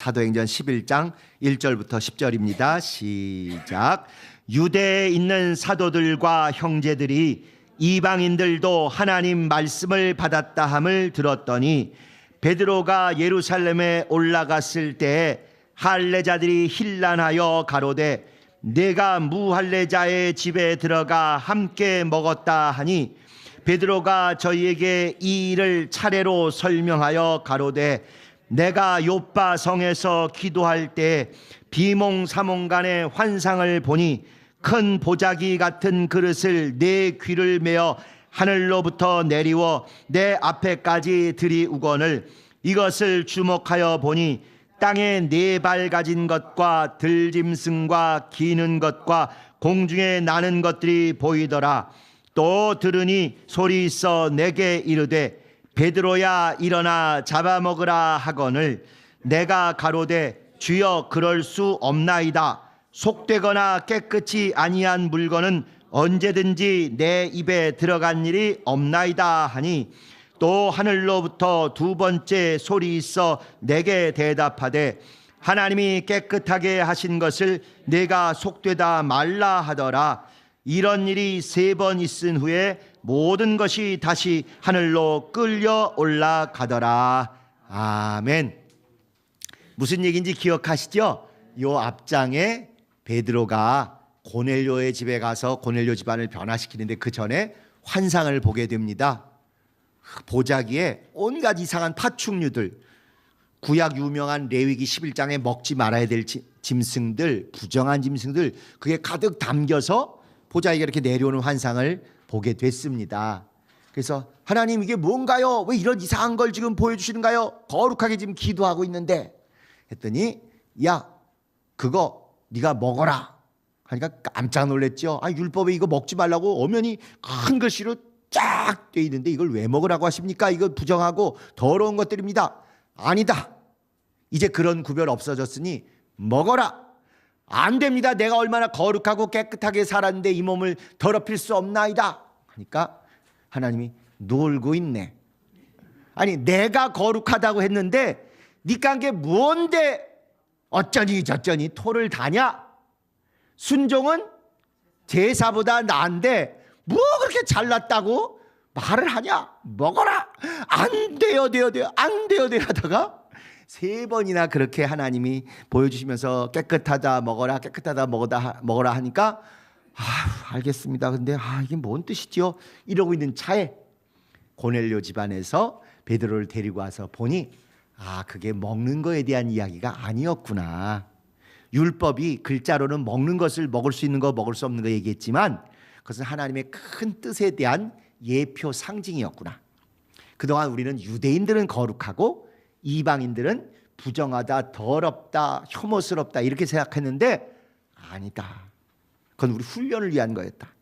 사도행전 11장 1절부터 10절입니다. 시작. 유대에 있는 사도들과 형제들이 이방인들도 하나님 말씀을 받았다 함을 들었더니 베드로가 예루살렘에 올라갔을 때에 할례자들이 hil란하여 가로되 내가 무할례자의 집에 들어가 함께 먹었다 하니 베드로가 저희에게 이 일을 차례로 설명하여 가로되 내가 요빠 성에서 기도할 때 비몽사몽간의 환상을 보니 큰 보자기 같은 그릇을 내 귀를 메어 하늘로부터 내리워 내 앞에까지 들이우거늘 이것을 주목하여 보니 땅에 네 발 가진 것과 들짐승과 기는 것과 공중에 나는 것들이 보이더라. 또 들으니 소리 있어 내게 이르되 베드로야 일어나 잡아먹으라 하거늘 내가 가로되 주여 그럴 수 없나이다. 속되거나 깨끗이 아니한 물건은 언제든지 내 입에 들어간 일이 없나이다 하니 또 하늘로부터 두 번째 소리 있어 내게 대답하되 하나님이 깨끗하게 하신 것을 내가 속되다 말라 하더라. 이런 일이 3번 있은 후에 모든 것이 다시 하늘로 끌려 올라가더라. 아멘. 무슨 얘기인지 기억하시죠? 요 앞장에 베드로가 고넬료의 집에 가서 고넬료 집안을 변화시키는데 그 전에 환상을 보게 됩니다. 보자기에 온갖 이상한 파충류들, 구약 유명한 레위기 11장에 먹지 말아야 될 짐승들, 부정한 짐승들, 그게 가득 담겨서 보자기가 이렇게 내려오는 환상을 보게 됐습니다. 그래서 하나님 이게 뭔가요? 왜 이런 이상한 걸 지금 보여주시는가요? 거룩하게 지금 기도하고 있는데 했더니 야 그거 네가 먹어라 하니까 깜짝 놀랐죠. 아, 율법에 이거 먹지 말라고 엄연히 큰 글씨로 쫙 돼 있는데 이걸 왜 먹으라고 하십니까? 이거 부정하고 더러운 것들입니다. 아니다. 이제 그런 구별 없어졌으니 먹어라. 안 됩니다. 내가 얼마나 거룩하고 깨끗하게 살았는데 이 몸을 더럽힐 수 없나이다 하니까 하나님이 놀고 있네. 아니 내가 거룩하다고 했는데 니가 한 게 뭔데 어쩌니 저쩌니 토를 다냐? 순종은 제사보다 나은데 뭐 그렇게 잘났다고 말을 하냐? 먹어라. 안 돼요 안 돼요 하다가 3번이나 그렇게 하나님이 보여주시면서 깨끗하다 먹어라 깨끗하다 먹어라 하니까 알겠습니다. 근데 이게 뭔 뜻이죠? 이러고 있는 차에 고넬료 집안에서 베드로를 데리고 와서 보니 그게 먹는 거에 대한 이야기가 아니었구나. 율법이 글자로는 먹는 것을 먹을 수 있는 거 먹을 수 없는 거 얘기했지만 그것은 하나님의 큰 뜻에 대한 예표 상징이었구나. 그동안 우리는 유대인들은 거룩하고 이방인들은 부정하다, 더럽다, 혐오스럽다 이렇게 생각했는데 아니다. 그건 우리 훈련을 위한 거였다.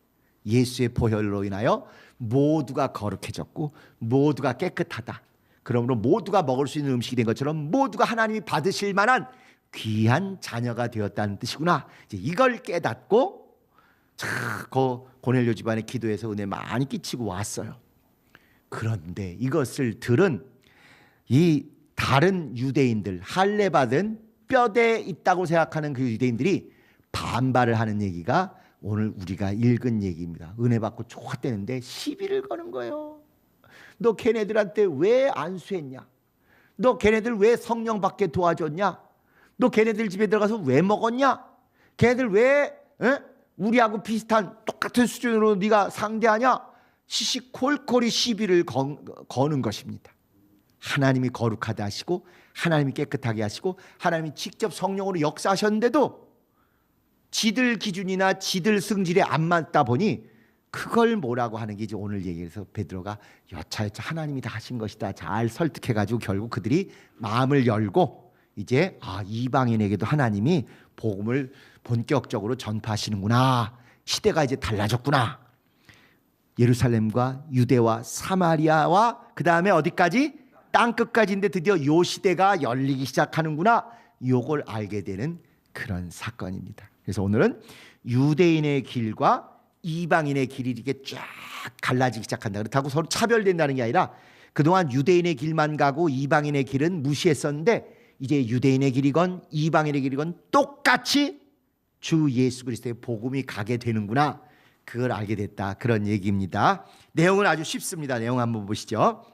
예수의 보혈로 인하여 모두가 거룩해졌고 모두가 깨끗하다. 그러므로 모두가 먹을 수 있는 음식이 된 것처럼 모두가 하나님이 받으실 만한 귀한 자녀가 되었다는 뜻이구나. 이제 이걸 깨닫고 그 고넬료 집안의 기도에서 은혜 많이 끼치고 왔어요. 그런데 이것을 들은 이 다른 유대인들, 할례 받은 뼈대에 있다고 생각하는 그 유대인들이 반발을 하는 얘기가 오늘 우리가 읽은 얘기입니다. 은혜 받고 좋았대는데 시비를 거는 거예요. 너 걔네들한테 왜 안수했냐? 너 걔네들 왜 성령 받게 도와줬냐? 너 걔네들 집에 들어가서 왜 먹었냐? 걔네들 왜 우리하고 비슷한 똑같은 수준으로 네가 상대하냐? 시시콜콜이 시비를 거는 것입니다. 하나님이 거룩하다 하시고 하나님이 깨끗하게 하시고 하나님이 직접 성령으로 역사하셨는데도 지들 기준이나 지들 승질에 안 맞다 보니 그걸 뭐라고 하는 게 이제 오늘 얘기해서 베드로가 여차여차 하나님이 다 하신 것이다 잘 설득해가지고 결국 그들이 마음을 열고 이제 이방인에게도 하나님이 복음을 본격적으로 전파하시는구나. 시대가 이제 달라졌구나. 예루살렘과 유대와 사마리아와 그 다음에 어디까지? 땅끝까지인데 드디어 요 시대가 열리기 시작하는구나. 요걸 알게 되는 그런 사건입니다. 그래서 오늘은 유대인의 길과 이방인의 길이 이렇게 쫙 갈라지기 시작한다. 그렇다고 서로 차별된다는 게 아니라 그동안 유대인의 길만 가고 이방인의 길은 무시했었는데 이제 유대인의 길이건 이방인의 길이건 똑같이 주 예수 그리스도의 복음이 가게 되는구나, 그걸 알게 됐다, 그런 얘기입니다. 내용은 아주 쉽습니다. 내용 한번 보시죠.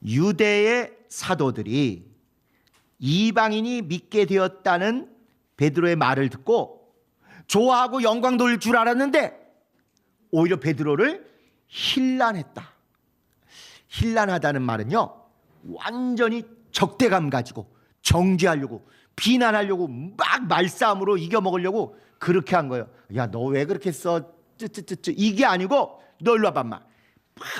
유대의 사도들이 이방인이 믿게 되었다는 베드로의 말을 듣고 좋아하고 영광 돌릴 줄 알았는데 오히려 베드로를 힐난했다. 힐난하다는 말은요, 완전히 적대감 가지고 정죄하려고, 비난하려고, 막 말싸움으로 이겨먹으려고 그렇게 한 거예요. 야, 너 왜 그렇게 했어? 이게 아니고, 너 일로 와봐.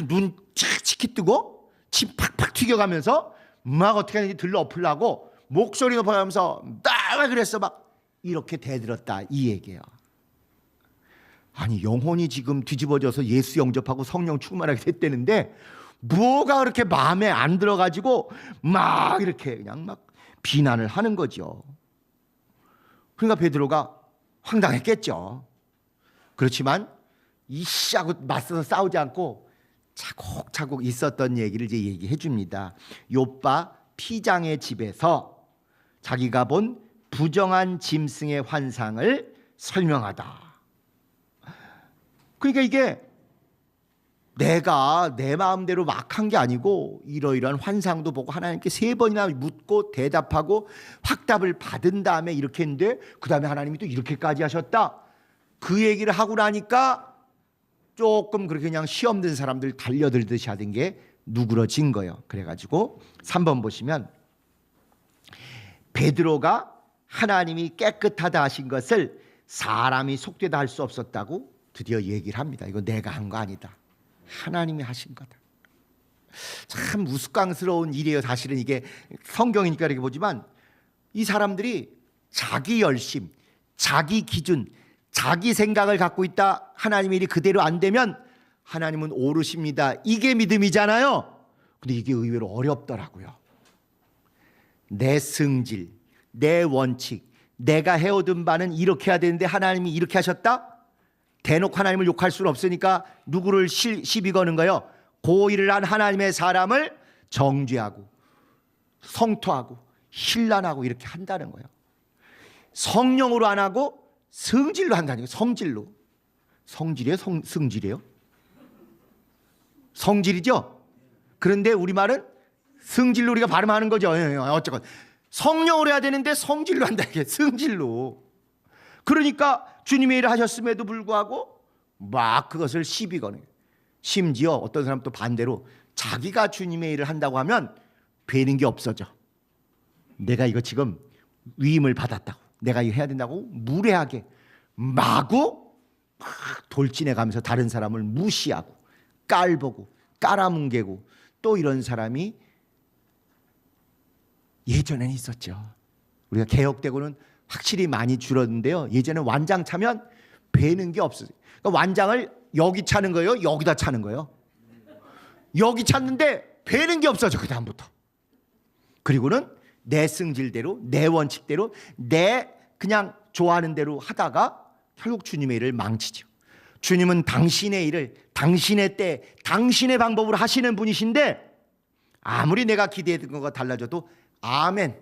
눈 치키 뜨고 침 팍팍 튀겨가면서 막 어떻게 하는지 들러 엎으려고 목소리 높아가면서 나 왜 그랬어? 막 이렇게 대들었다, 이 얘기예요. 아니, 영혼이 지금 뒤집어져서 예수 영접하고 성령 충만하게 됐다는데 뭐가 그렇게 마음에 안 들어가지고 막 이렇게 그냥 막 비난을 하는 거죠. 그러니까 베드로가 황당했겠죠. 그렇지만 이씨하고 맞서서 싸우지 않고 차곡차곡 있었던 얘기를 이제 얘기해 줍니다. 욥바 피장의 집에서 자기가 본 부정한 짐승의 환상을 설명하다. 그러니까 이게 내가 내 마음대로 막 한 게 아니고 이러이러한 환상도 보고 하나님께 3번이나 묻고 대답하고 확답을 받은 다음에 이렇게 했는데 그 다음에 하나님이 또 이렇게까지 하셨다. 그 얘기를 하고 나니까 조금 그렇게 그냥 시험 든 사람들 달려들듯이 하던 게 누그러진 거예요. 그래가지고 3번 보시면 베드로가 하나님이 깨끗하다 하신 것을 사람이 속되다 할 수 없었다고 드디어 얘기를 합니다. 이거 내가 한 거 아니다, 하나님이 하신 거다. 참 우스꽝스러운 일이에요. 사실은 이게 성경이니까 이렇게 보지만 이 사람들이 자기 열심, 자기 기준, 자기 생각을 갖고 있다. 하나님의 일이 그대로 안 되면 하나님은 오르십니다. 이게 믿음이잖아요. 근데 이게 의외로 어렵더라고요. 내 승질, 내 원칙, 내가 해오던 바는 이렇게 해야 되는데 하나님이 이렇게 하셨다? 대놓고 하나님을 욕할 수는 없으니까 누구를 시비 거는 거예요? 고의를 한 하나님의 사람을 정죄하고 성토하고 힐난하고 이렇게 한다는 거예요. 성령으로 안 하고 성질로 한다는 거예요. 성질로. 성질이에요? 승질이에요? 성질이죠? 그런데 우리말은 승질로 우리가 발음하는 거죠. 어쨌건 성령으로 해야 되는데 성질로 한다, 이게 승질로. 그러니까 주님의 일을 하셨음에도 불구하고 막 그것을 시비 거는 거예요. 심지어 어떤 사람 또 반대로 자기가 주님의 일을 한다고 하면 되는 게 없어져. 내가 이거 지금 위임을 받았다고, 내가 이거 해야 된다고 무례하게 마구 막 돌진해 가면서 다른 사람을 무시하고 깔보고 깔아뭉개고, 또 이런 사람이 예전에는 있었죠. 우리가 개혁되고는 확실히 많이 줄었는데요. 예전에 완장 차면 배는 게 없어요. 그러니까 완장을 여기 차는 거예요, 여기다 차는 거예요. 여기 찾는데 배는 게 없어져, 그 다음부터. 그리고는 내 승질대로, 내 원칙대로, 내 그냥 좋아하는 대로 하다가 결국 주님의 일을 망치죠. 주님은 당신의 일을 당신의 때, 당신의 방법으로 하시는 분이신데 아무리 내가 기대했던 것과 달라져도 아멘,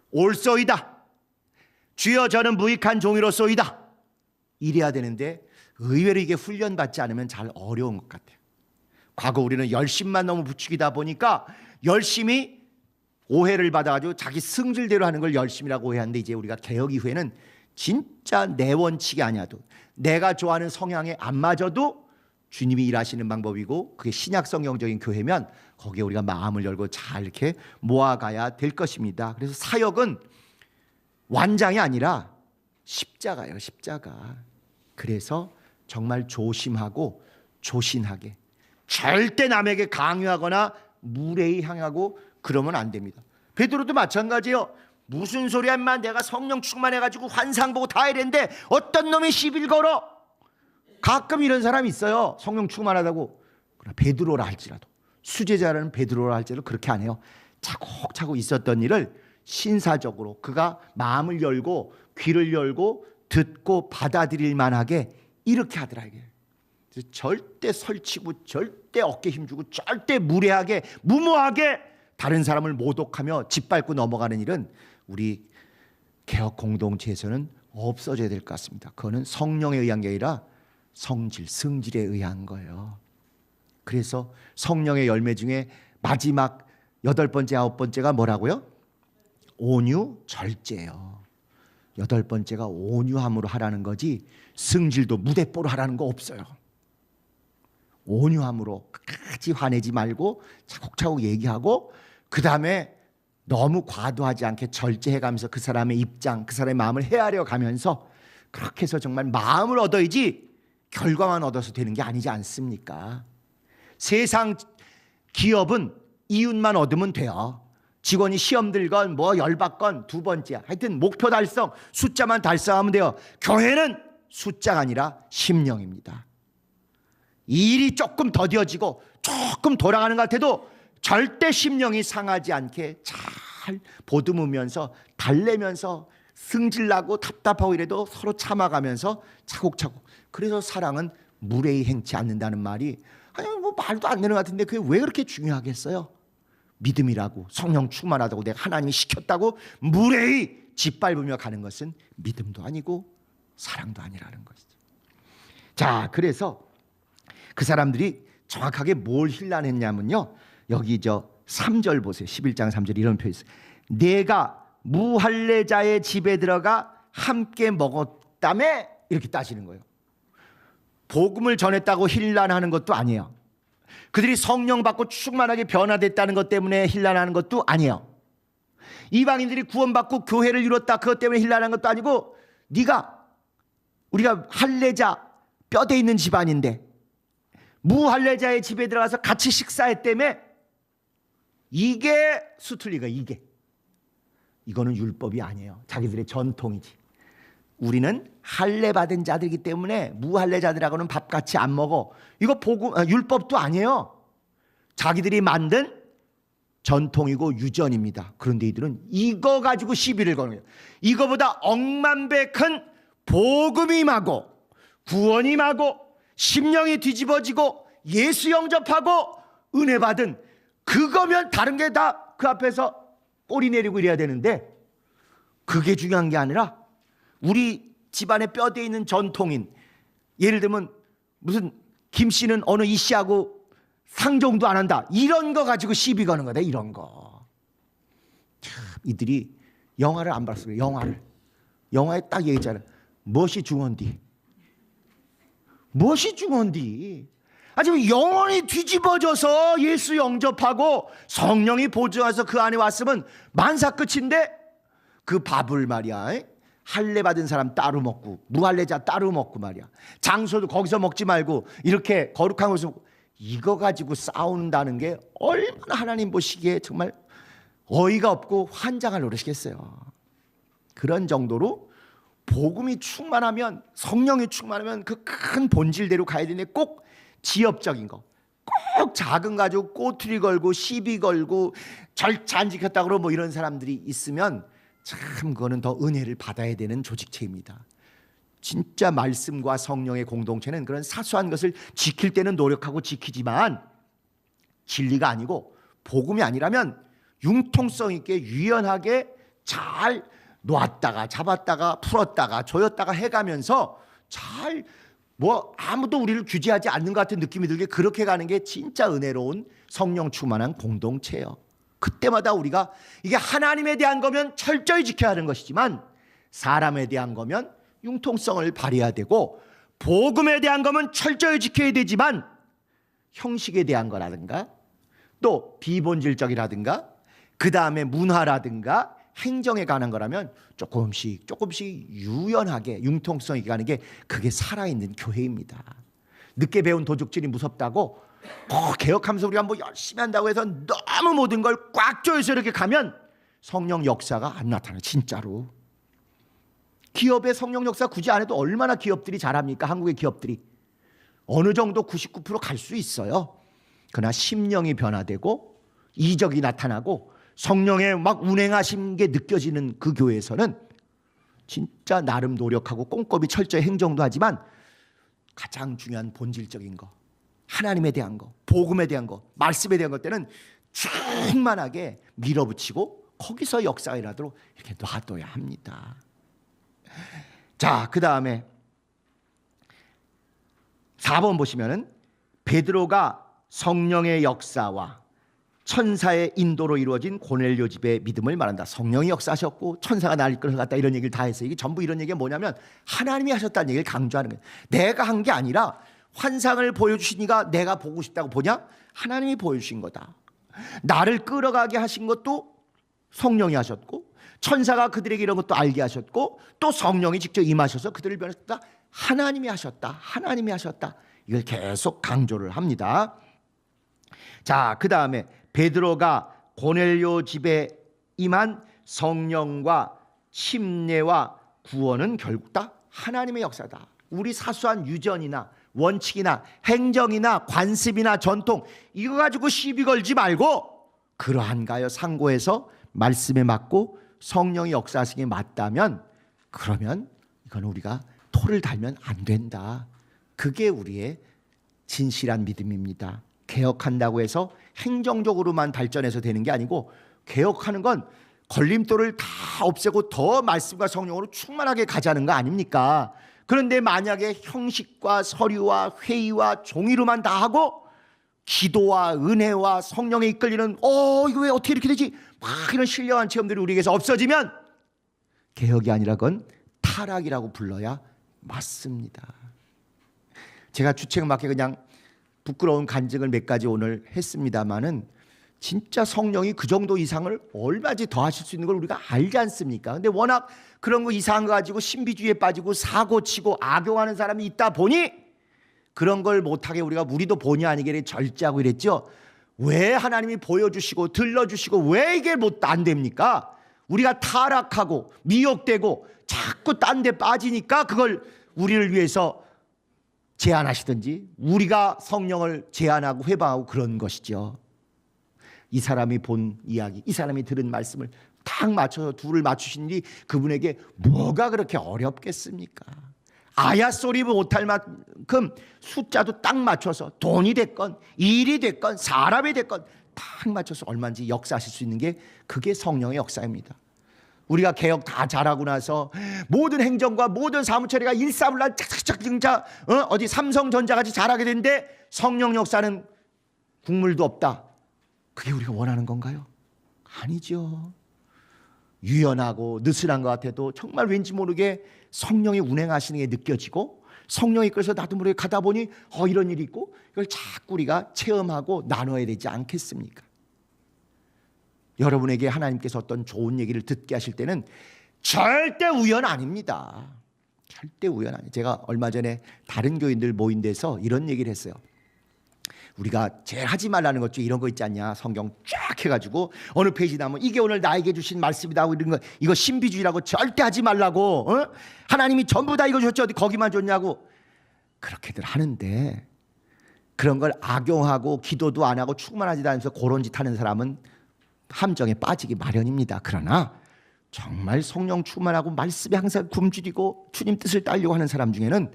옳소이다, 주여 저는 무익한 종이로소이다, 이래야 되는데 의외로 이게 훈련받지 않으면 잘 어려운 것 같아요. 과거 우리는 열심만 너무 부추기다 보니까 열심히 오해를 받아가지고 자기 승질대로 하는 걸 열심이라고 오해하는데, 이제 우리가 개혁 이후에는 진짜 내 원칙이 아니어도, 내가 좋아하는 성향에 안 맞아도 주님이 일하시는 방법이고, 그게 신약 성경적인 교회면 거기에 우리가 마음을 열고 잘 이렇게 모아가야 될 것입니다. 그래서 사역은 완장이 아니라 십자가예요, 십자가. 그래서 정말 조심하고 조신하게, 절대 남에게 강요하거나 무례히 향하고 그러면 안 됩니다. 베드로도 마찬가지예요. 무슨 소리야 인마, 내가 성령 충만해가지고 환상 보고 다 이랬는데 어떤 놈이 시비를 걸어. 가끔 이런 사람이 있어요. 성령 충만하다고. 그러나 베드로라 할지라도, 수제자라는 베드로라 할지라도 그렇게 안 해요. 차곡차곡 있었던 일을 신사적으로 그가 마음을 열고 귀를 열고 듣고 받아들일 만하게 이렇게 하더라, 이게. 절대 설치고 절대 어깨 힘주고 절대 무례하게 무모하게 다른 사람을 모독하며 짓밟고 넘어가는 일은 우리 개혁 공동체에서는 없어져야 될 것 같습니다. 그거는 성령에 의한 게 아니라 성질, 승질에 의한 거예요. 그래서 성령의 열매 중에 마지막 8번째, 9번째가 뭐라고요? 온유, 절제예요. 8번째가 온유함으로 하라는 거지 승질도 무대뽀로 하라는 거 없어요. 온유함으로 끝까지 화내지 말고 차곡차곡 얘기하고 그 다음에 너무 과도하지 않게 절제해가면서 그 사람의 입장, 그 사람의 마음을 헤아려 가면서 그렇게 해서 정말 마음을 얻어야지 결과만 얻어서 되는 게 아니지 않습니까? 세상 기업은 이윤만 얻으면 돼요. 직원이 시험 들건 뭐 열받건 두 번째야. 하여튼 목표 달성, 숫자만 달성하면 돼요. 교회는 숫자가 아니라 심령입니다. 이 일이 조금 더뎌지고 조금 돌아가는 것 같아도 절대 심령이 상하지 않게 잘 보듬으면서 달래면서 승질나고 답답하고 이래도 서로 참아가면서 차곡차곡. 그래서 사랑은 무례히 행치 않는다는 말이 아니 뭐 말도 안 되는 것 같은데 그게 왜 그렇게 중요하겠어요? 믿음이라고 성령 충만하다고 내가 하나님이 시켰다고 무례히 짓밟으며 가는 것은 믿음도 아니고 사랑도 아니라는 것이죠. 자, 그래서 그 사람들이 정확하게 뭘 힐난했냐면요, 여기 3절 보세요. 11장 3절 이런 표현이 있어요. 내가 무할례자의 집에 들어가 함께 먹었다며 이렇게 따지는 거예요. 복음을 전했다고 힐난하는 것도 아니에요. 그들이 성령 받고 충만하게 변화됐다는 것 때문에 힐난하는 것도 아니에요. 이방인들이 구원받고 교회를 이뤘다 그것 때문에 힐난하는 것도 아니고 우리가 할례자 뼈대 있는 집안인데 무할례자의 집에 들어가서 같이 식사했다며 이게 수틀리가 이거는 율법이 아니에요. 자기들의 전통이지. 우리는 할례 받은 자들이기 때문에 무할례자들하고는 밥 같이 안 먹어. 이거 율법도 아니에요. 자기들이 만든 전통이고 유전입니다. 그런데 이들은 이거 가지고 시비를 거는 거예요. 이거보다 억만배 큰 복음이 임하고 구원이 임하고 심령이 뒤집어지고 예수 영접하고 은혜 받은 그거면 다른 게 다 그 앞에서 꼬리 내리고 이래야 되는데 그게 중요한 게 아니라 우리 집안에 뼈대 있는 전통인, 예를 들면 무슨 김 씨는 어느 이 씨하고 상종도 안 한다 이런 거 가지고 시비 거는 거다. 이런 거 참 이들이 영화를 안 봤어요. 영화에 딱 얘기했잖아요. 무엇이 중헌디 아주 영혼이 뒤집어져서 예수 영접하고 성령이 보좌해서 그 안에 왔으면 만사 끝인데 그 밥을 말이야 할례 받은 사람 따로 먹고 무할례자 따로 먹고 말이야 장소도 거기서 먹지 말고 이렇게 거룩한 곳에서 먹고 이거 가지고 싸운다는 게 얼마나 하나님 보시기에 정말 어이가 없고 환장할 노릇이겠어요. 그런 정도로 복음이 충만하면 성령이 충만하면 그 큰 본질대로 가야 되는데 꼭 지엽적인 거, 꼭 작은 가지고 꼬투리 걸고 시비 걸고 절차 안 지켰다 그러고 뭐 이런 사람들이 있으면 참 그거는 더 은혜를 받아야 되는 조직체입니다. 진짜 말씀과 성령의 공동체는 그런 사소한 것을 지킬 때는 노력하고 지키지만 진리가 아니고 복음이 아니라면 융통성 있게 유연하게 잘 놓았다가 잡았다가 풀었다가 조였다가 해가면서 잘 뭐 아무도 우리를 규제하지 않는 것 같은 느낌이 들게 그렇게 가는 게 진짜 은혜로운 성령 충만한 공동체예요. 그때마다 우리가 이게 하나님에 대한 거면 철저히 지켜야 하는 것이지만 사람에 대한 거면 융통성을 발휘해야 되고 복음에 대한 거면 철저히 지켜야 되지만 형식에 대한 거라든가 또 비본질적이라든가 그 다음에 문화라든가 행정에 관한 거라면 조금씩 유연하게 융통성 있게 가는 게 그게 살아있는 교회입니다. 늦게 배운 도둑질이 무섭다고 개혁하면서 우리가 뭐 열심히 한다고 해서 너무 모든 걸 꽉 조여서 이렇게 가면 성령 역사가 안 나타나요. 진짜로 기업의 성령 역사 굳이 안 해도 얼마나 기업들이 잘합니까? 한국의 기업들이 어느 정도 99% 갈 수 있어요. 그러나 심령이 변화되고 이적이 나타나고 성령의 막 운행하신 게 느껴지는 그 교회에서는 진짜 나름 노력하고 꼼꼼히 철저히 행정도 하지만 가장 중요한 본질적인 거, 하나님에 대한 거, 복음에 대한 거, 말씀에 대한 것 때는 충만하게 밀어붙이고 거기서 역사가 일어나도록 이렇게 놔둬야 합니다. 자, 그 다음에 4번 보시면은 베드로가 성령의 역사와 천사의 인도로 이루어진 고넬료 집의 믿음을 말한다. 성령이 역사하셨고 천사가 나를 이끌어갔다, 이런 얘기를 다 해서 이게 전부 이런 얘기가 뭐냐면 하나님이 하셨다는 얘기를 강조하는 거예요. 내가 한 게 아니라 환상을 보여주시니까 내가 보고 싶다고 보냐? 하나님이 보여주신 거다. 나를 끌어가게 하신 것도 성령이 하셨고, 천사가 그들에게 이런 것도 알게 하셨고, 또 성령이 직접 임하셔서 그들을 변했다. 하나님이 하셨다. 하나님이 하셨다. 이걸 계속 강조를 합니다. 자, 그 다음에 베드로가 고넬료 집에 임한 성령과 침례와 구원은 결국 다 하나님의 역사다. 우리 사소한 유전이나 원칙이나 행정이나 관습이나 전통 이거 가지고 시비 걸지 말고 그러한가요 상고해서 말씀에 맞고 성령이 역사하시기에 맞다면, 그러면 이건 우리가 토를 달면 안 된다. 그게 우리의 진실한 믿음입니다. 개혁한다고 해서 행정적으로만 발전해서 되는 게 아니고, 개혁하는 건 걸림돌을 다 없애고 더 말씀과 성령으로 충만하게 가자는 거 아닙니까? 그런데 만약에 형식과 서류와 회의와 종이로만 다 하고 기도와 은혜와 성령에 이끌리는 이거 왜 어떻게 이렇게 되지? 막 이런 신령한 체험들이 우리에게서 없어지면 개혁이 아니라 그건 타락이라고 불러야 맞습니다. 제가 주책맞게 그냥 부끄러운 간증을 몇 가지 오늘 했습니다마는 진짜 성령이 그 정도 이상을 얼마든지 더 하실 수 있는 걸 우리가 알지 않습니까? 근데 워낙 그런 거 이상한 거 가지고 신비주의에 빠지고 사고치고 악용하는 사람이 있다 보니 그런 걸 못하게 우리도 본의 아니게 절제하고 이랬죠. 왜 하나님이 보여주시고 들려주시고 왜 이게 안 됩니까? 우리가 타락하고 미혹되고 자꾸 딴 데 빠지니까 그걸 우리를 위해서 제안하시든지 우리가 성령을 제안하고 회방하고 그런 것이죠. 이 사람이 본 이야기, 이 사람이 들은 말씀을 딱 맞춰서 둘을 맞추시니 그분에게 뭐가 그렇게 어렵겠습니까? 아야 소리 못할 만큼 숫자도 딱 맞춰서 돈이 됐건 일이 됐건 사람이 됐건 딱 맞춰서 얼마든지 역사하실 수 있는 게 그게 성령의 역사입니다. 우리가 개혁 다 잘하고 나서 모든 행정과 모든 사무처리가 일사불란 착착착 진짜 어디 삼성전자같이 잘하게 되는데 성령 역사는 국물도 없다. 그게 우리가 원하는 건가요? 아니죠. 유연하고 느슨한 것 같아도 정말 왠지 모르게 성령이 운행하시는 게 느껴지고 성령이 이끌어서 나도 모르게 가다 보니 이런 일이 있고 이걸 자꾸 우리가 체험하고 나눠야 되지 않겠습니까? 여러분에게 하나님께서 어떤 좋은 얘기를 듣게 하실 때는 절대 우연 아닙니다. 절대 우연 아니에요. 제가 얼마 전에 다른 교인들 모인 데서 이런 얘기를 했어요. 우리가 제일 하지 말라는 것 중에 이런 거 있지 않냐? 성경 쫙 해가지고 어느 페이지 나면 이게 오늘 나에게 주신 말씀이다 하고 이런 거, 이거 신비주의라고 절대 하지 말라고. 하나님이 전부 다 이거 줬지 어디 거기만 줬냐고. 그렇게들 하는데 그런 걸 악용하고 기도도 안 하고 충만하지도 않으면서 그런 짓 하는 사람은 함정에 빠지기 마련입니다. 그러나 정말 성령 충만하고 말씀에 항상 굶주리고 주님 뜻을 따르려고 하는 사람 중에는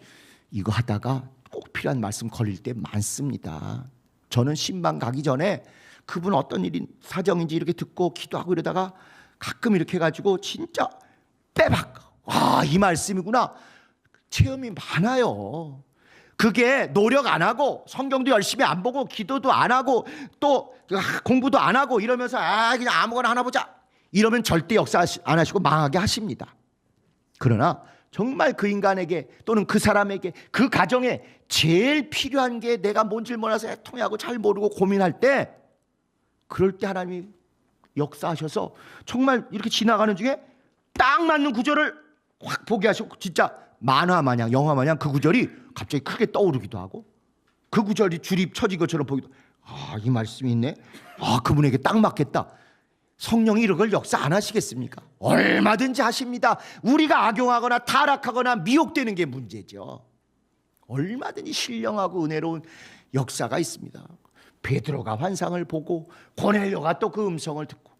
이거 하다가 꼭 필요한 말씀 걸릴 때 많습니다. 저는 신방 가기 전에 그분 어떤 일이 사정인지 이렇게 듣고 기도하고 이러다가 가끔 이렇게 해가지고 진짜 빼박 이 말씀이구나 체험이 많아요. 그게 노력 안 하고 성경도 열심히 안 보고 기도도 안 하고 또 공부도 안 하고 이러면서 그냥 아무거나 하나 보자 이러면 절대 역사 안 하시고 망하게 하십니다. 그러나 정말 그 인간에게 또는 그 사람에게 그 가정에 제일 필요한 게 내가 뭔지 몰라서 애통해하고 잘 모르고 고민할 때 그럴 때 하나님이 역사하셔서 정말 이렇게 지나가는 중에 딱 맞는 구절을 확 보게 하시고 진짜 만화 마냥 영화 마냥 그 구절이 갑자기 크게 떠오르기도 하고 그 구절이 줄이 쳐진 것처럼 보기도 이 말씀이 있네. 그분에게 딱 맞겠다. 성령이 이런 걸 역사 안 하시겠습니까? 얼마든지 하십니다. 우리가 악용하거나 타락하거나 미혹되는 게 문제죠. 얼마든지 신령하고 은혜로운 역사가 있습니다. 베드로가 환상을 보고 고넬료가 또 그 음성을 듣고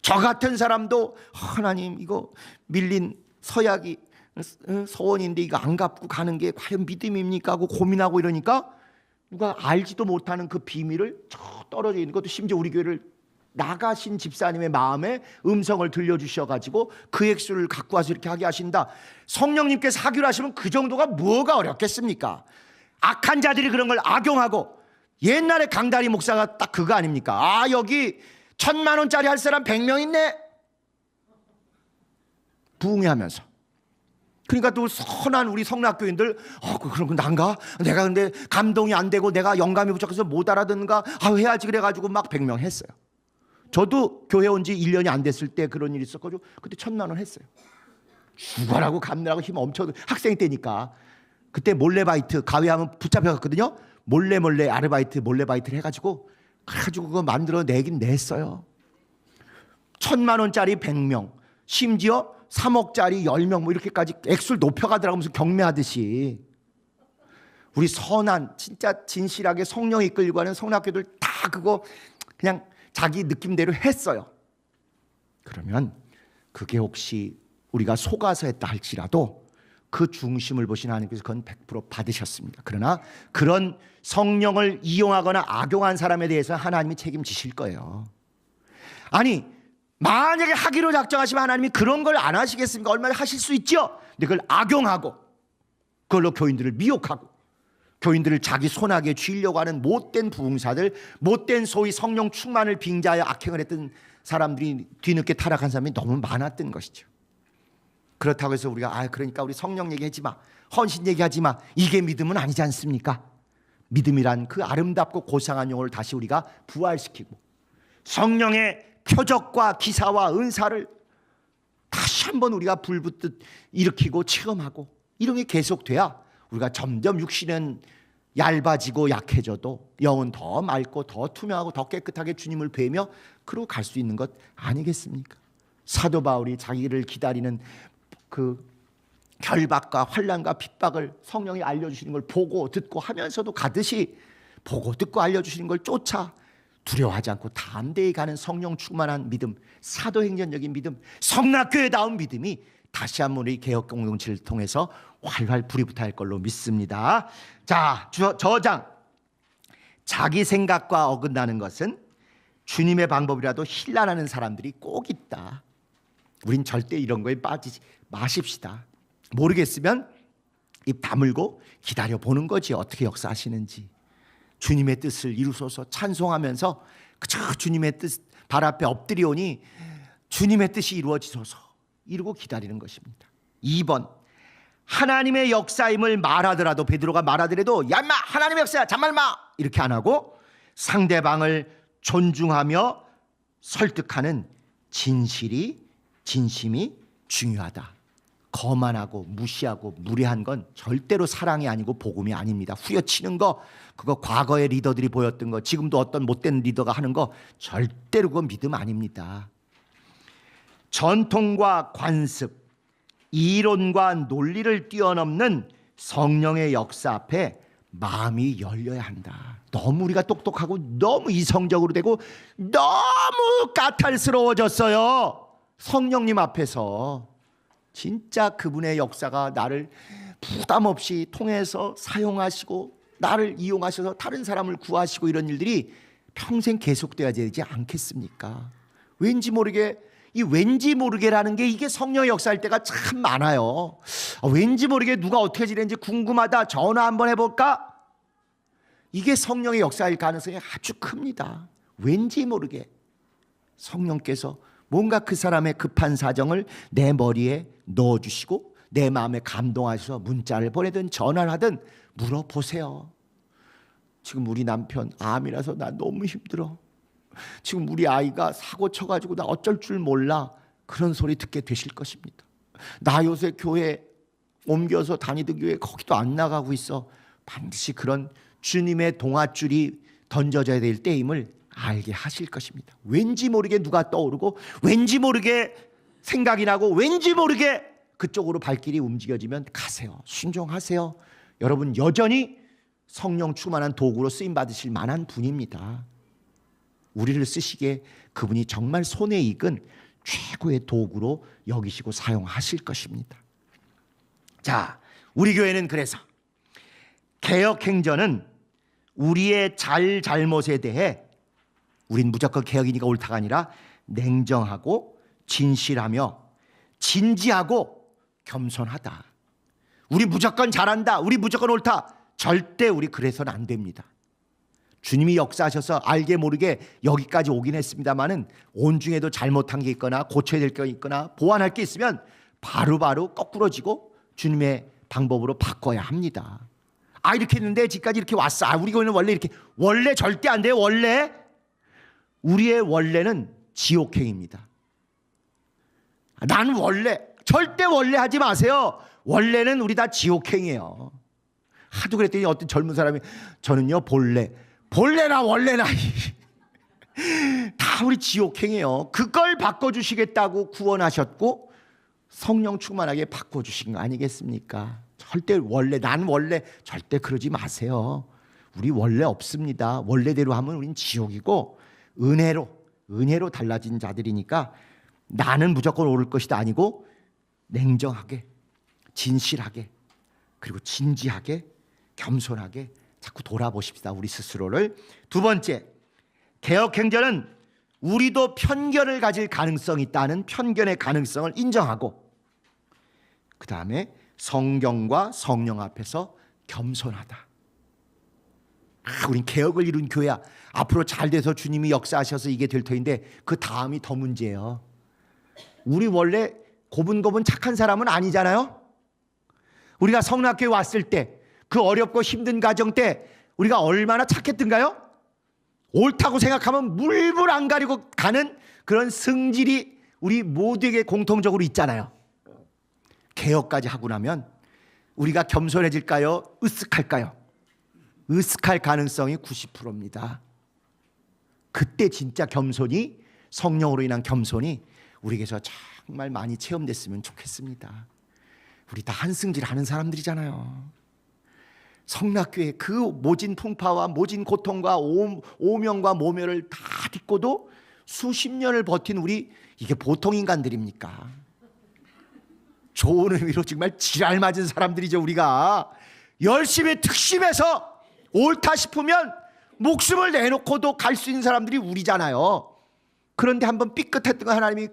저 같은 사람도 하나님 이거 밀린 서약이 서원인데 이거 안 갚고 가는 게 과연 믿음입니까 하고 고민하고 이러니까 누가 알지도 못하는 그 비밀을 저 떨어져 있는 것도 심지어 우리 교회를 나가신 집사님의 마음에 음성을 들려주셔가지고 그 액수를 갖고 와서 이렇게 하게 하신다. 성령님께서 하기로 하시면 그 정도가 뭐가 어렵겠습니까? 악한 자들이 그런 걸 악용하고, 옛날에 강다리 목사가 딱 그거 아닙니까? 아, 여기 1,000만 원짜리 할 사람 100명 있네, 부흥회하면서. 그러니까 또 선한 우리 성락교인들, 그런 거 난가? 내가 근데 감동이 안 되고 내가 영감이 부족해서 못 알아듣는가? 해야지 그래가지고 막 100명 했어요. 저도 교회 온 지 1년이 안 됐을 때 그런 일이 있었거든요. 그때 1,000만 원 했어요. 죽어라고 감내라고 힘 엄청, 학생 때니까. 그때 몰래바이트, 가회하면 붙잡혀갔거든요. 몰래 아르바이트, 몰래바이트를 해가지고 그거 만들어 내긴 냈어요. 1,000만 원짜리 100명, 심지어 3억짜리 10명 뭐 이렇게까지 액수를 높여가더라고. 무슨 경매하듯이. 우리 선한 진짜 진실하게 성령 이끌고 하는 성락교들 다 그거 그냥 자기 느낌대로 했어요. 그러면 그게 혹시 우리가 속아서 했다 할지라도 그 중심을 보신 하나님께서 그건 100% 받으셨습니다. 그러나 그런 성령을 이용하거나 악용한 사람에 대해서 하나님이 책임지실 거예요. 아니, 만약에 하기로 작정하시면 하나님이 그런 걸 안 하시겠습니까? 얼마나 하실 수 있죠. 근데 그걸 악용하고 그걸로 교인들을 미혹하고 교인들을 자기 손아귀에 쥐려고 하는 못된 부흥사들, 못된 소위 성령 충만을 빙자하여 악행을 했던 사람들이 뒤늦게 타락한 사람이 너무 많았던 것이죠. 그렇다고 해서 우리가 그러니까 우리 성령 얘기하지 마, 헌신 얘기하지 마, 이게 믿음은 아니지 않습니까? 믿음이란 그 아름답고 고상한 용어를 다시 우리가 부활시키고 성령의 표적과 기사와 은사를 다시 한번 우리가 불붙듯 일으키고 체험하고 이런 게 계속돼야 우리가 점점 육신은 얇아지고 약해져도 영은 더 맑고 더 투명하고 더 깨끗하게 주님을 뵈며 그러고 갈 수 있는 것 아니겠습니까? 사도 바울이 자기를 기다리는 그 결박과 환난과 핍박을 성령이 알려주시는 걸 보고 듣고 하면서도 가듯이 보고 듣고 알려주시는 걸 쫓아 두려워하지 않고 담대히 가는 성령 충만한 믿음, 사도행전적인 믿음, 성락교회다운 믿음이 다시 한번 우리 개혁 공동체를 통해서 활활 불이 붙어야 할 걸로 믿습니다. 자, 저장. 자기 생각과 어긋나는 것은 주님의 방법이라도 힐난하는 사람들이 꼭 있다. 우린 절대 이런 거에 빠지지 마십시다. 모르겠으면 입 다물고 기다려보는 거지. 어떻게 역사하시는지. 주님의 뜻을 이루소서 찬송하면서 그저 주님의 뜻 발 앞에 엎드리오니 주님의 뜻이 이루어지소서 이러고 기다리는 것입니다. 2번, 하나님의 역사임을 말하더라도, 베드로가 말하더라도 야 인마 하나님의 역사야 잔말 마 이렇게 안 하고 상대방을 존중하며 설득하는 진심이 중요하다. 거만하고 무시하고 무례한 건 절대로 사랑이 아니고 복음이 아닙니다. 후려치는 거, 그거 과거의 리더들이 보였던 거, 지금도 어떤 못된 리더가 하는 거 절대로 그건 믿음 아닙니다. 전통과 관습, 이론과 논리를 뛰어넘는 성령의 역사 앞에 마음이 열려야 한다. 너무 우리가 똑똑하고 너무 이성적으로 되고 너무 까탈스러워졌어요. 성령님 앞에서 진짜 그분의 역사가 나를 부담 없이 통해서 사용하시고 나를 이용하셔서 다른 사람을 구하시고 이런 일들이 평생 계속돼야 되지 않겠습니까? 왠지 모르게, 이 왠지 모르게라는 게 이게 성령의 역사일 때가 참 많아요. 왠지 모르게 누가 어떻게 지내는지 궁금하다, 전화 한번 해볼까? 이게 성령의 역사일 가능성이 아주 큽니다. 왠지 모르게 성령께서 뭔가 그 사람의 급한 사정을 내 머리에 넣어주시고 내 마음에 감동하셔서 문자를 보내든 전화를 하든 물어보세요. 지금 우리 남편 암이라서 나 너무 힘들어. 지금 우리 아이가 사고 쳐가지고 나 어쩔 줄 몰라. 그런 소리 듣게 되실 것입니다. 나 요새 교회 옮겨서 다니던 교회 거기도 안 나가고 있어. 반드시 그런 주님의 동아줄이 던져져야 될 때임을 알게 하실 것입니다. 왠지 모르게 누가 떠오르고 왠지 모르게 생각이 나고 왠지 모르게 그쪽으로 발길이 움직여지면 가세요. 순종하세요. 여러분 여전히 성령 충만한 도구로 쓰임 받으실 만한 분입니다. 우리를 쓰시기에 그분이 정말 손에 익은 최고의 도구로 여기시고 사용하실 것입니다. 자, 우리 교회는 그래서 개혁행전은 우리의 잘못에 대해 우린 무조건 개혁이니까 옳다가 아니라 냉정하고 진실하며 진지하고 겸손하다. 우리 무조건 잘한다, 우리 무조건 옳다, 절대 우리 그래서는 안 됩니다. 주님이 역사하셔서 알게 모르게 여기까지 오긴 했습니다마는 온중에도 잘못한 게 있거나 고쳐야 될 게 있거나 보완할 게 있으면 바로바로 거꾸러지고 주님의 방법으로 바꿔야 합니다. 이렇게 했는데 지금까지 이렇게 왔어. 우리 교회는 원래 이렇게. 원래 절대 안 돼요. 원래. 우리의 원래는 지옥행입니다. 나는 원래. 절대 원래 하지 마세요. 원래는 우리 다 지옥행이에요. 하도 그랬더니 어떤 젊은 사람이 저는요 본래나 원래나 다 우리 지옥행이에요. 그걸 바꿔주시겠다고 구원하셨고 성령 충만하게 바꿔주신 거 아니겠습니까? 절대 원래, 난 원래, 절대 그러지 마세요. 우리 원래 없습니다. 원래대로 하면 우린 지옥이고 은혜로 달라진 자들이니까 나는 무조건 옳을 것이다 아니고 냉정하게, 진실하게, 그리고 진지하게, 겸손하게 자꾸 돌아보십시다. 우리 스스로를. 두 번째, 개혁행전은 우리도 편견을 가질 가능성이 있다는 편견의 가능성을 인정하고, 그 다음에 성경과 성령 앞에서 겸손하다. 우린 개혁을 이룬 교회야. 앞으로 잘 돼서 주님이 역사하셔서 이게 될 터인데 그 다음이 더 문제예요. 우리 원래 고분고분 착한 사람은 아니잖아요. 우리가 성락교회 왔을 때 그 어렵고 힘든 가정 때 우리가 얼마나 착했던가요? 옳다고 생각하면 물불 안 가리고 가는 그런 성질이 우리 모두에게 공통적으로 있잖아요. 개혁까지 하고 나면 우리가 겸손해질까요? 으쓱할까요? 으쓱할 가능성이 90%입니다. 그때 진짜 겸손이, 성령으로 인한 겸손이 우리에게서 정말 많이 체험됐으면 좋겠습니다. 우리 다 한승질 하는 사람들이잖아요. 성락교회 그 모진 풍파와 모진 고통과 오명과 모멸을 다 딛고도 수십 년을 버틴 우리, 이게 보통 인간들입니까? 좋은 의미로 정말 지랄 맞은 사람들이죠. 우리가 열심히 특심해서 옳다 싶으면 목숨을 내놓고도 갈 수 있는 사람들이 우리잖아요. 그런데 한번 삐끗했던 거 하나님이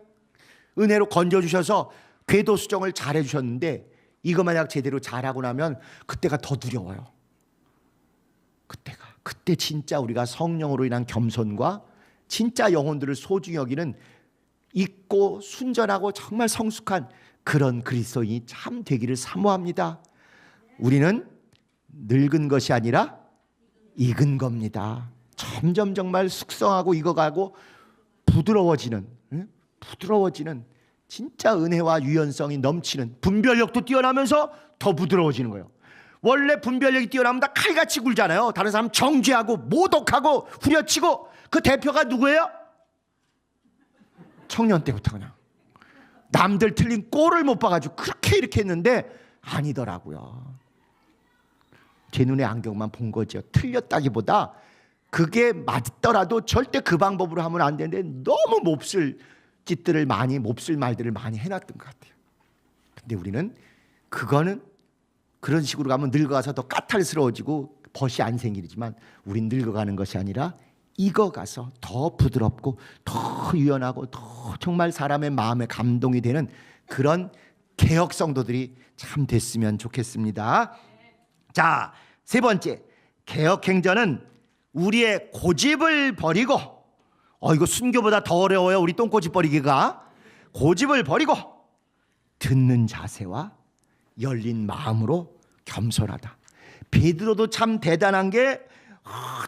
은혜로 건져주셔서 궤도 수정을 잘해주셨는데 이거 만약 제대로 잘하고 나면 그때가 더 두려워요. 그때 진짜 우리가 성령으로 인한 겸손과 진짜 영혼들을 소중히 여기는 있고 순전하고 정말 성숙한 그런 그리스도인이 참 되기를 사모합니다. 우리는 늙은 것이 아니라 익은 겁니다. 점점 정말 숙성하고 익어가고 부드러워지는 진짜 은혜와 유연성이 넘치는, 분별력도 뛰어나면서 더 부드러워지는 거예요. 원래 분별력이 뛰어나면 다 칼같이 굴잖아요. 다른 사람 정죄하고 모독하고 후려치고. 그 대표가 누구예요? 청년 때부터 그냥 남들 틀린 꼴을 못 봐가지고 그렇게 이렇게 했는데 아니더라고요. 제 눈에 안경만 본 거죠. 틀렸다기보다 그게 맞더라도 절대 그 방법으로 하면 안 되는데 너무 몹쓸 짓들을 많이, 몹쓸 말들을 많이 해놨던 것 같아요. 근데 우리는 그거는 그런 식으로 가면 늙어가서 더 까탈스러워지고 벗이 안 생기지만 우린 늙어가는 것이 아니라 익어가서 더 부드럽고 더 유연하고 더 정말 사람의 마음에 감동이 되는 그런 개혁 성도들이 참 됐으면 좋겠습니다. 자, 세 번째, 개혁 행전은 우리의 고집을 버리고, 이거 순교보다 더 어려워요. 우리 똥꼬집 버리기가. 고집을 버리고 듣는 자세와 열린 마음으로 겸손하다. 베드로도 참 대단한 게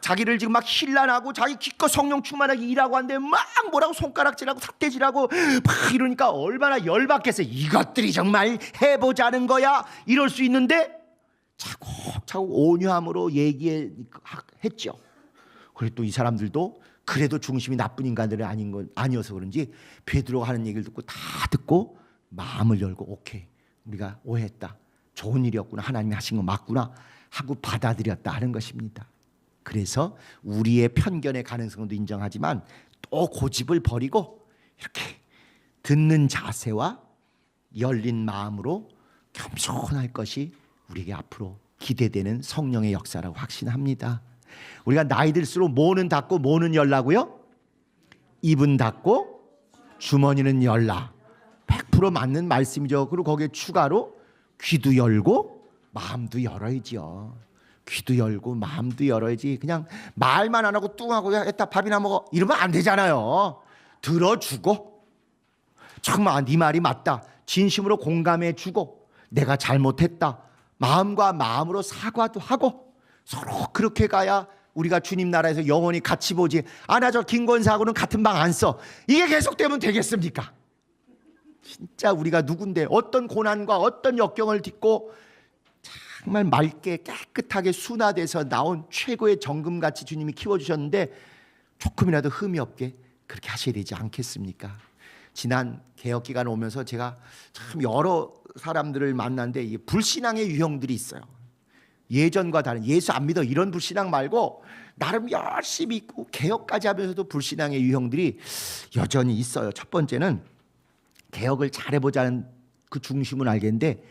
자기를 지금 막 힐난하고 자기 기껏 성령 충만하게 일하고 하는데 막 뭐라고 손가락질하고 삿대질하고 막 이러니까 얼마나 열받겠어요. 이것들이 정말 해보자는 거야 이럴 수 있는데 차곡차곡 온유함으로 얘기했죠. 그리고 또 이 사람들도 그래도 중심이 나쁜 인간들이 아니어서 그런지 베드로가 하는 얘기를 듣고 마음을 열고 오케이, 우리가 오해했다, 좋은 일이었구나, 하나님이 하신 거 맞구나 하고 받아들였다 하는 것입니다. 그래서 우리의 편견의 가능성도 인정하지만 또 고집을 버리고 이렇게 듣는 자세와 열린 마음으로 겸손할 것이 우리에게 앞으로 기대되는 성령의 역사라고 확신합니다. 우리가 나이 들수록 뭐는 닫고 뭐는 열라고요? 입은 닫고 주머니는 열라. 100% 맞는 말씀이죠. 그리고 거기에 추가로 귀도 열고 마음도 열어야지요. 귀도 열고 마음도 열어야지. 그냥 말만 안 하고 뚱하고 야 이따 밥이나 먹어 이러면 안 되잖아요. 들어주고 정말 네 말이 맞다. 진심으로 공감해 주고 내가 잘못했다. 마음과 마음으로 사과도 하고 서로 그렇게 가야 우리가 주님 나라에서 영원히 같이 보지. 나 저 김권사하고는 같은 방 안 써. 이게 계속되면 되겠습니까? 진짜 우리가 누군데 어떤 고난과 어떤 역경을 딛고 정말 맑게 깨끗하게 순화돼서 나온 최고의 정금같이 주님이 키워주셨는데 조금이라도 흠이 없게 그렇게 하셔야 되지 않겠습니까? 지난 개혁기간 오면서 제가 참 여러 사람들을 만났는데 이 불신앙의 유형들이 있어요. 예전과 다른 예수 안 믿어 이런 불신앙 말고 나름 열심히 있고 개혁까지 하면서도 불신앙의 유형들이 여전히 있어요. 첫 번째는 개혁을 잘해보자는 그 중심은 알겠는데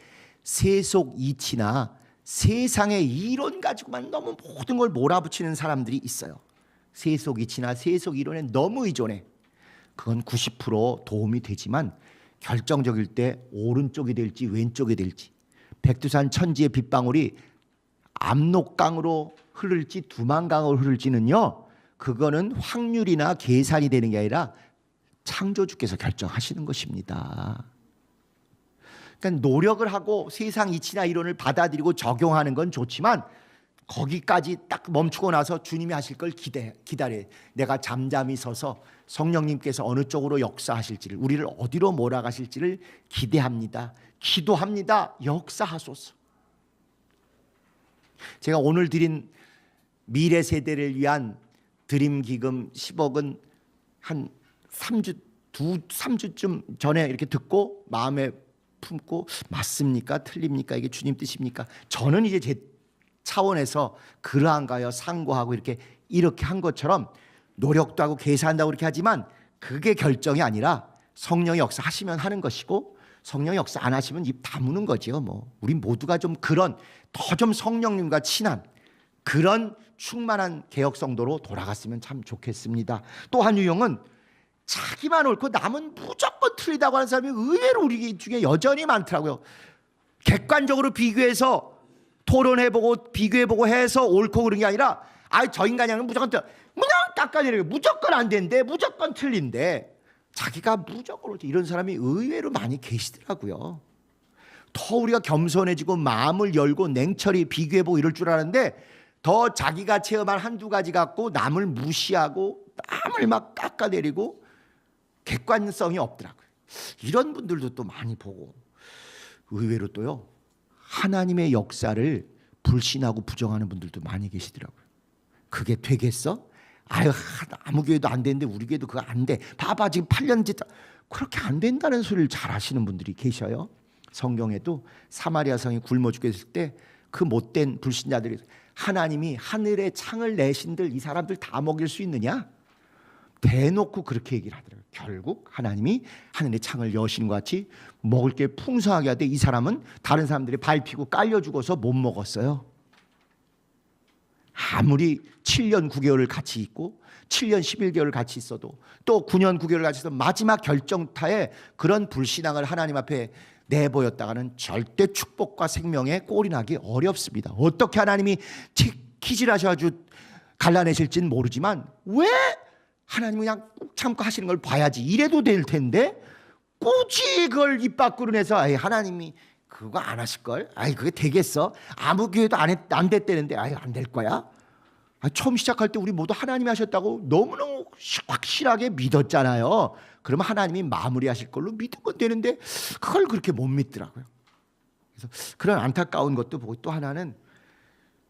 세속 이치나 세상의 이론 가지고만 너무 모든 걸 몰아붙이는 사람들이 있어요. 세속 이치나 세속 이론에 너무 의존해. 그건 90% 도움이 되지만 결정적일 때 오른쪽이 될지 왼쪽이 될지, 백두산 천지의 빗방울이 압록강으로 흐를지 두만강으로 흐를지는요, 그거는 확률이나 계산이 되는 게 아니라 창조주께서 결정하시는 것입니다. 그러니까 노력을 하고 세상 이치나 이론을 받아들이고 적용하는 건 좋지만 거기까지 딱 멈추고 나서 주님이 하실 걸 기다려. 내가 잠잠히 서서 성령님께서 어느 쪽으로 역사하실지를, 우리를 어디로 몰아가실지를 기대합니다. 기도합니다. 역사하소서. 제가 오늘 드린 미래 세대를 위한 드림 기금 10억은 한 3주쯤 전에 이렇게 듣고 마음에 품고 맞습니까? 틀립니까? 이게 주님 뜻입니까? 저는 이제 제 차원에서 그러한가요? 상고하고 이렇게 한 것처럼 노력도 하고 계산한다고 그렇게 하지만 그게 결정이 아니라 성령의 역사 하시면 하는 것이고 성령의 역사 안 하시면 입 다무는 거죠. 뭐 우리 모두가 좀 그런 더 좀 성령님과 친한 그런 충만한 개혁 성도로 돌아갔으면 참 좋겠습니다. 또 한 유형은 자기만 옳고 남은 무조건 틀리다고 하는 사람이 의외로 우리 중에 여전히 많더라고요. 객관적으로 비교해서 토론해보고 비교해보고 해서 옳고 그런 게 아니라 저 인간이 무조건 그냥 깎아내리고 무조건 안 된대, 무조건 틀린데 자기가 무조건 옳지, 이런 사람이 의외로 많이 계시더라고요. 더 우리가 겸손해지고 마음을 열고 냉철히 비교해보고 이럴 줄 알았는데 더 자기가 체험한 한두 가지 갖고 남을 무시하고 남을 막 깎아내리고 객관성이 없더라고요. 이런 분들도 또 많이 보고 의외로 또요, 하나님의 역사를 불신하고 부정하는 분들도 많이 계시더라고요. 그게 되겠어? 아무 교회도 안 되는데 우리 교회도 그거 안 돼. 봐봐 지금 8년 됐다. 그렇게 안 된다는 소리를 잘 하시는 분들이 계셔요. 성경에도 사마리아 성이 굶어 죽겠을 때 그 못된 불신자들이 하나님이 하늘에 창을 내신들 이 사람들 다 먹일 수 있느냐? 대놓고 그렇게 얘기를 하더라고요. 결국 하나님이 하늘의 창을 여시는 것 같이 먹을 게 풍성하게 하되 이 사람은 다른 사람들이 밟히고 깔려 죽어서 못 먹었어요. 아무리 7년 9개월을 같이 있고 7년 11개월을 같이 있어도 또 9년 9개월을 같이 있어도 마지막 결정타에 그런 불신앙을 하나님 앞에 내보였다가는 절대 축복과 생명에 꼴이 나기 어렵습니다. 어떻게 하나님이 키질하셔가지고 갈라내실지는 모르지만 왜 하나님은 그냥 꾹 참고 하시는 걸 봐야지 이래도 될 텐데 굳이 그걸 입 밖으로 내서 하나님이 그거 안 하실걸? 그게 되겠어? 아무 교회도 안 됐다는데 안 될 거야? 처음 시작할 때 우리 모두 하나님이 하셨다고 너무너무 확실하게 믿었잖아요. 그러면 하나님이 마무리하실 걸로 믿으면 되는데 그걸 그렇게 못 믿더라고요. 그래서 그런 안타까운 것도 보고 또 하나는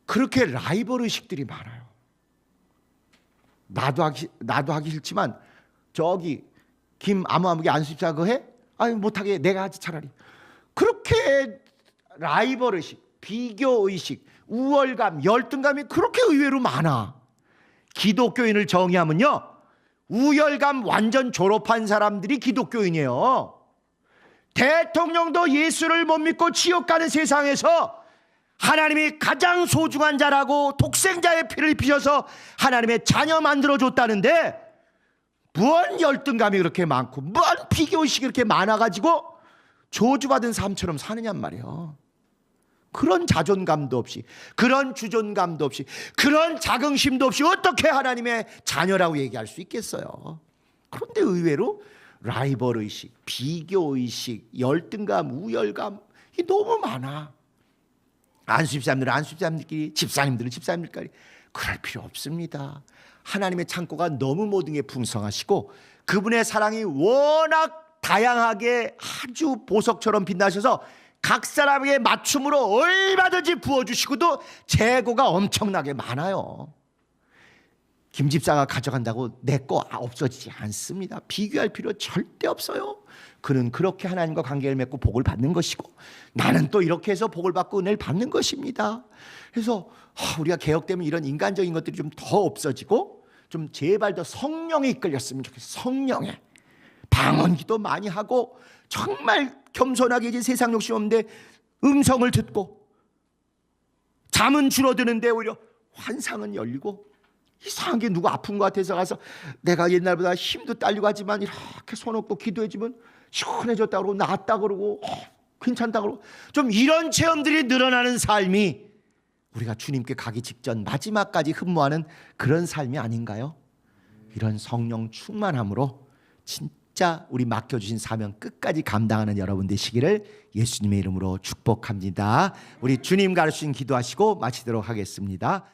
그렇게 라이벌 의식들이 많아요. 나도 하기 싫지만 저기 아무개 안수집사 그거 해? 못하게 내가 하지 차라리. 그렇게 라이벌 의식, 비교 의식, 우월감, 열등감이 그렇게 의외로 많아. 기독교인을 정의하면요, 우열감 완전 졸업한 사람들이 기독교인이에요. 대통령도 예수를 못 믿고 지옥 가는 세상에서 하나님이 가장 소중한 자라고 독생자의 피를 입히셔서 하나님의 자녀 만들어줬다는데 무언 열등감이 그렇게 많고 무언 비교의식이 그렇게 많아가지고 저주받은 삶처럼 사느냔 말이에요. 그런 자존감도 없이, 그런 주존감도 없이, 그런 자긍심도 없이 어떻게 하나님의 자녀라고 얘기할 수 있겠어요. 그런데 의외로 라이벌의식, 비교의식, 열등감, 우열감 이 너무 많아. 안수집사님들은 안수집사님들끼리, 집사님들은 집사님들끼리. 그럴 필요 없습니다. 하나님의 창고가 너무 모든 게 풍성하시고 그분의 사랑이 워낙 다양하게 아주 보석처럼 빛나셔서 각 사람에게 맞춤으로 얼마든지 부어주시고도 재고가 엄청나게 많아요. 김 집사가 가져간다고 내 거 없어지지 않습니다. 비교할 필요 절대 없어요. 그는 그렇게 하나님과 관계를 맺고 복을 받는 것이고 나는 또 이렇게 해서 복을 받고 은혜를 받는 것입니다. 그래서 우리가 개혁되면 이런 인간적인 것들이 좀 더 없어지고 좀 제발 더 성령에 이끌렸으면 좋겠어요. 성령에 방언기도 많이 하고 정말 겸손하게 이제 세상 욕심 없는데 음성을 듣고 잠은 줄어드는데 오히려 환상은 열리고 이상하게 누구 아픈 것 같아서 가서 내가 옛날보다 힘도 딸리고 하지만 이렇게 손 얹고 기도해주면 시원해졌다 그러고 나았다 그러고 괜찮다 그러고 좀 이런 체험들이 늘어나는 삶이 우리가 주님께 가기 직전 마지막까지 흠모하는 그런 삶이 아닌가요? 이런 성령 충만함으로 진짜 우리 맡겨주신 사명 끝까지 감당하는 여러분 되시기를 예수님의 이름으로 축복합니다. 우리 주님 가르치신 기도하시고 마치도록 하겠습니다.